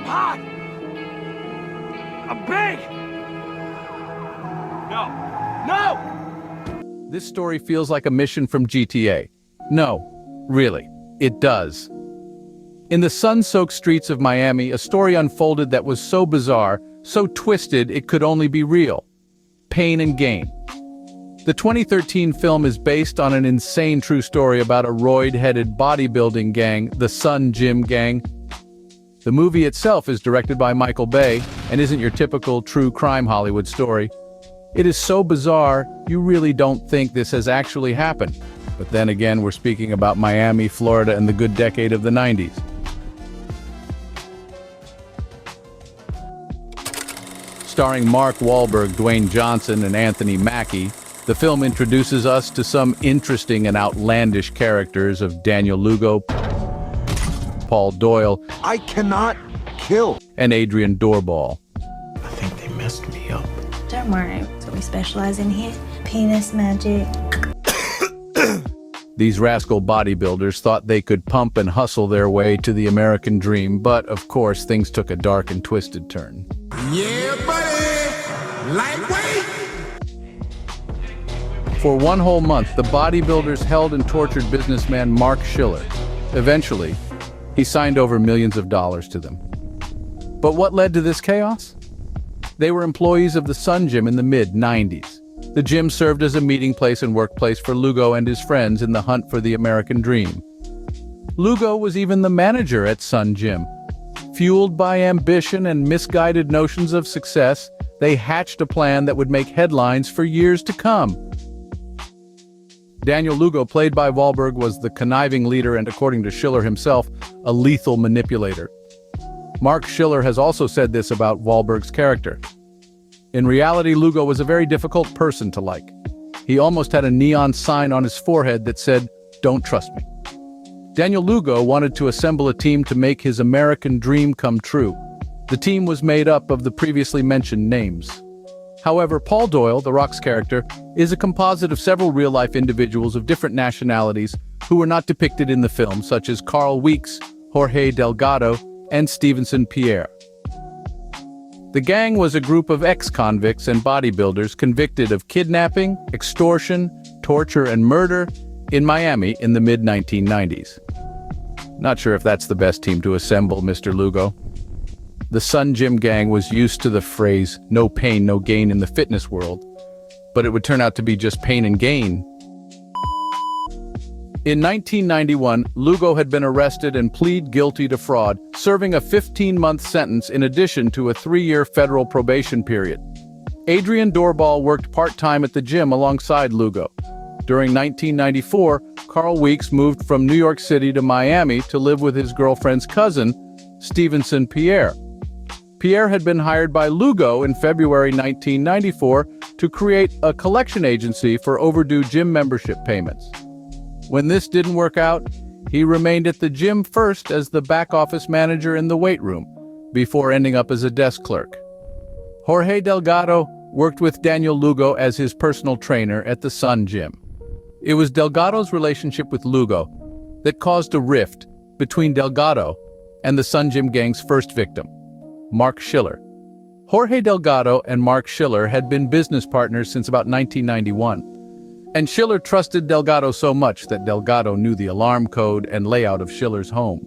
hot! I'm big! No. No! This story feels like a mission from GTA. No, really, it does. In the sun-soaked streets of Miami, a story unfolded that was so bizarre, so twisted it could only be real. Pain and gain. The 2013 film is based on an insane true story about a roid-headed bodybuilding gang, the Sun Gym Gang. The movie itself is directed by Michael Bay and isn't your typical true crime Hollywood story. It is so bizarre, you really don't think this has actually happened. But then again, we're speaking about Miami, Florida, and the good decade of the 90s. Starring Mark Wahlberg, Dwayne Johnson, and Anthony Mackie, the film introduces us to some interesting and outlandish characters of Daniel Lugo, Paul Doyle, I cannot kill. and Adrian Doorbal. I think they messed me up. Don't worry, that's what we specialize in here. Penis magic. These rascal bodybuilders thought they could pump and hustle their way to the American dream, but of course things took a dark and twisted turn. Yeah, buddy! Lightweight! For 1 whole month, the bodybuilders held and tortured businessman Mark Schiller. Eventually, he signed over millions of dollars to them. But what led to this chaos? They were employees of the Sun Gym in the mid-90s. The gym served as a meeting place and workplace for Lugo and his friends in the hunt for the American dream. Lugo was even the manager at Sun Gym. Fueled by ambition and misguided notions of success, they hatched a plan that would make headlines for years to come. Daniel Lugo, played by Wahlberg, was the conniving leader and, according to Schiller himself, a lethal manipulator. Mark Schiller has also said this about Wahlberg's character. In reality, Lugo was a very difficult person to like. He almost had a neon sign on his forehead that said, "Don't trust me." Daniel Lugo wanted to assemble a team to make his American dream come true. The team was made up of the previously mentioned names. However, Paul Doyle, The Rock's character, is a composite of several real-life individuals of different nationalities who were not depicted in the film, such as Carl Weeks, Jorge Delgado, and Stevenson Pierre. The gang was a group of ex-convicts and bodybuilders convicted of kidnapping, extortion, torture, and murder in Miami in the mid-1990s. Not sure if that's the best team to assemble, Mr. Lugo. The Sun Gym Gang was used to the phrase, "no pain, no gain" in the fitness world, but it would turn out to be just pain and gain. In 1991, Lugo had been arrested and pleaded guilty to fraud, serving a 15-month sentence in addition to a 3-year federal probation period. Adrian Doorbal worked part-time at the gym alongside Lugo. During 1994, Carl Weeks moved from New York City to Miami to live with his girlfriend's cousin, Stevenson Pierre. Pierre had been hired by Lugo in February 1994 to create a collection agency for overdue gym membership payments. When this didn't work out, he remained at the gym first as the back office manager in the weight room, before ending up as a desk clerk. Jorge Delgado worked with Daniel Lugo as his personal trainer at the Sun Gym. It was Delgado's relationship with Lugo that caused a rift between Delgado and the Sun Gym Gang's first victim, Mark Schiller. Jorge Delgado and Mark Schiller had been business partners since about 1991, and Schiller trusted Delgado so much that Delgado knew the alarm code and layout of Schiller's home.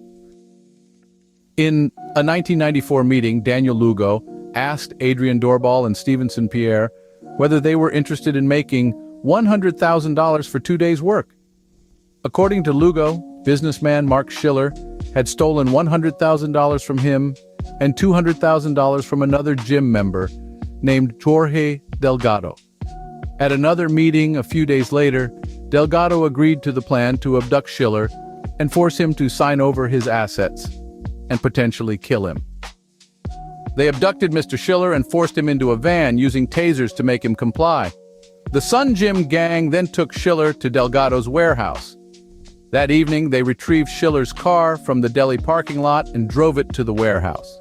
In a 1994 meeting, Daniel Lugo asked Adrian Doorbal and Stevenson Pierre whether they were interested in making $100,000 for 2 days' work. According to Lugo, businessman Mark Schiller had stolen $100,000 from him and $200,000 from another gym member named Jorge Delgado. At another meeting a few days later, Delgado agreed to the plan to abduct Schiller and force him to sign over his assets and potentially kill him. They abducted Mr. Schiller and forced him into a van using tasers to make him comply. The Sun Gym Gang then took Schiller to Delgado's warehouse. That evening, they retrieved Schiller's car from the deli parking lot and drove it to the warehouse.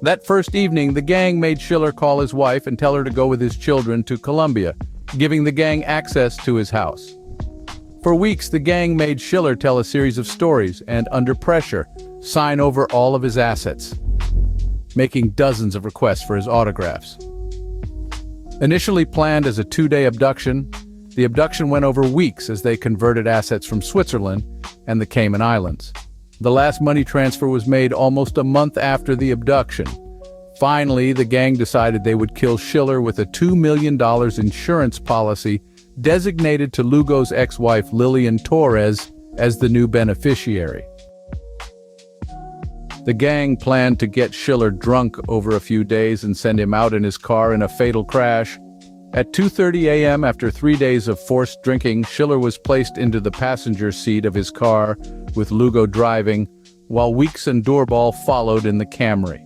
That first evening, the gang made Schiller call his wife and tell her to go with his children to Colombia, giving the gang access to his house. For weeks, the gang made Schiller tell a series of stories and, under pressure, sign over all of his assets. making dozens of requests for his autographs. Initially planned as a 2-day abduction, the abduction went over weeks as they converted assets from Switzerland and the Cayman Islands. The last money transfer was made almost a month after the abduction. Finally, the gang decided they would kill Schiller with a $2 million insurance policy designated to Lugo's ex-wife Lillian Torres as the new beneficiary. The gang planned to get Schiller drunk over a few days and send him out in his car in a fatal crash. At 2:30 a.m., after 3 days of forced drinking, Schiller was placed into the passenger seat of his car, with Lugo driving, while Weeks and Doorbal followed in the Camry.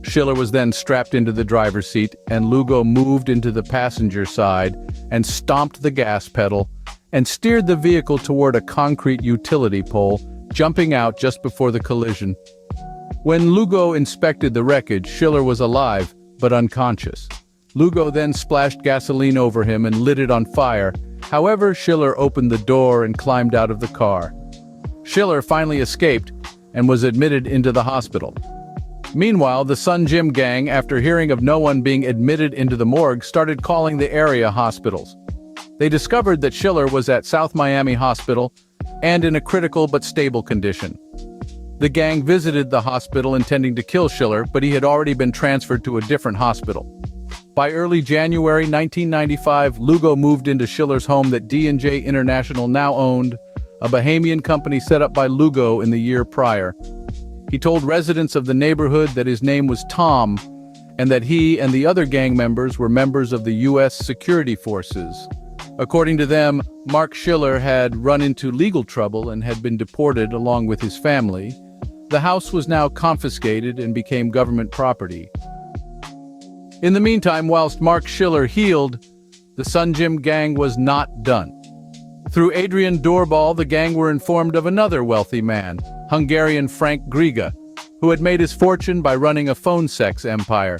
Schiller was then strapped into the driver's seat, and Lugo moved into the passenger side and stomped the gas pedal and steered the vehicle toward a concrete utility pole, jumping out just before the collision. When Lugo inspected the wreckage, Schiller was alive but unconscious. Lugo then splashed gasoline over him and lit it on fire. However, Schiller opened the door and climbed out of the car. Schiller finally escaped and was admitted into the hospital. Meanwhile, the Sun Gym gang, after hearing of no one being admitted into the morgue, started calling the area hospitals. They discovered that Schiller was at South Miami Hospital and in a critical but stable condition. The gang visited the hospital intending to kill Schiller, but he had already been transferred to a different hospital. By early January 1995, Lugo moved into Schiller's home that D&J International now owned, a Bahamian company set up by Lugo in the year prior. He told residents of the neighborhood that his name was Tom, and that he and the other gang members were members of the U.S. security forces. According to them, Mark Schiller had run into legal trouble and had been deported along with his family. The house was now confiscated and became government property. In the meantime, whilst Mark Schiller healed, the Sun Gym gang was not done. Through Adrian Doorbal, the gang were informed of another wealthy man, Hungarian Frank Griga, who had made his fortune by running a phone sex empire.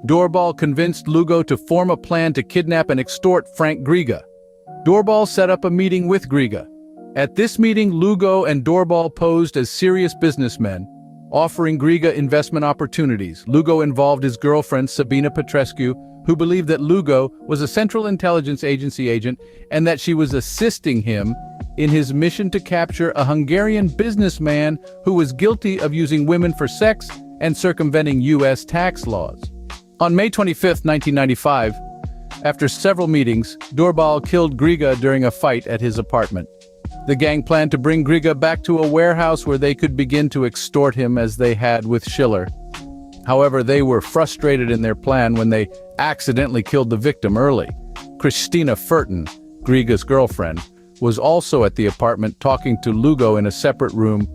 Doorbal convinced Lugo to form a plan to kidnap and extort Frank Griga. Doorbal set up a meeting with Griga. At this meeting, Lugo and Doorbal posed as serious businessmen, offering Griga investment opportunities. Lugo involved his girlfriend, Sabina Petrescu, who believed that Lugo was a Central Intelligence Agency agent and that she was assisting him in his mission to capture a Hungarian businessman who was guilty of using women for sex and circumventing U.S. tax laws. On May 25, 1995, after several meetings, Doorbal killed Griga during a fight at his apartment. The gang planned to bring Griga back to a warehouse where they could begin to extort him as they had with Schiller. However, they were frustrated in their plan when they accidentally killed the victim early. Christina Furton, Griga's girlfriend, was also at the apartment talking to Lugo in a separate room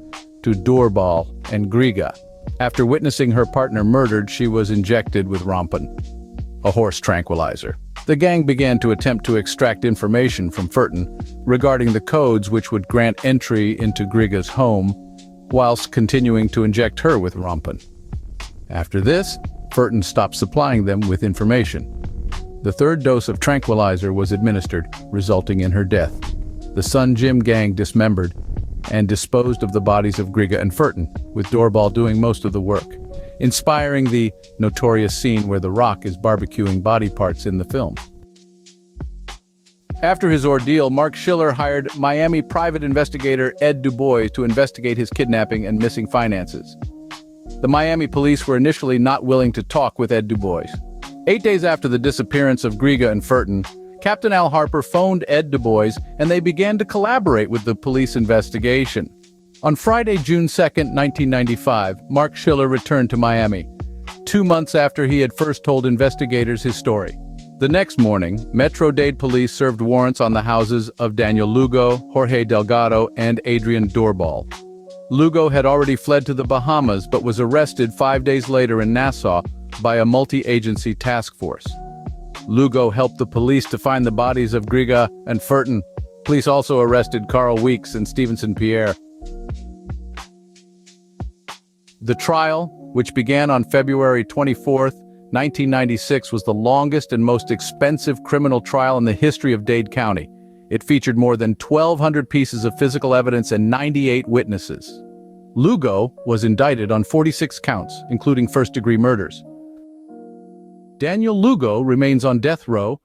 to Doorbal and Griga. After witnessing her partner murdered, she was injected with Rompin, a horse tranquilizer. The gang began to attempt to extract information from Furton regarding the codes which would grant entry into Griga's home, whilst continuing to inject her with Rompin. After this, Furton stopped supplying them with information. The third dose of tranquilizer was administered, resulting in her death. The Sun Gym gang dismembered and disposed of the bodies of Griga and Furton, with Doorbal doing most of the work, inspiring the notorious scene where The Rock is barbecuing body parts in the film. After his ordeal, Mark Schiller hired Miami private investigator Ed Du Bois to investigate his kidnapping and missing finances. The Miami police were initially not willing to talk with Ed Du Bois. 8 days after the disappearance of Griga and Furton, Captain Al Harper phoned Ed Du Bois and they began to collaborate with the police investigation. On Friday, June 2, 1995, Mark Schiller returned to Miami, 2 months after he had first told investigators his story. The next morning, Metro-Dade police served warrants on the houses of Daniel Lugo, Jorge Delgado, and Adrian Doorbal. Lugo had already fled to the Bahamas but was arrested 5 days later in Nassau by a multi-agency task force. Lugo helped the police to find the bodies of Griga and Furton. Police also arrested Carl Weeks and Stevenson Pierre. The trial, which began on February 24, 1996, was the longest and most expensive criminal trial in the history of Dade County. It featured more than 1,200 pieces of physical evidence and 98 witnesses. Lugo was indicted on 46 counts, including first-degree murders. Daniel Lugo remains on death row,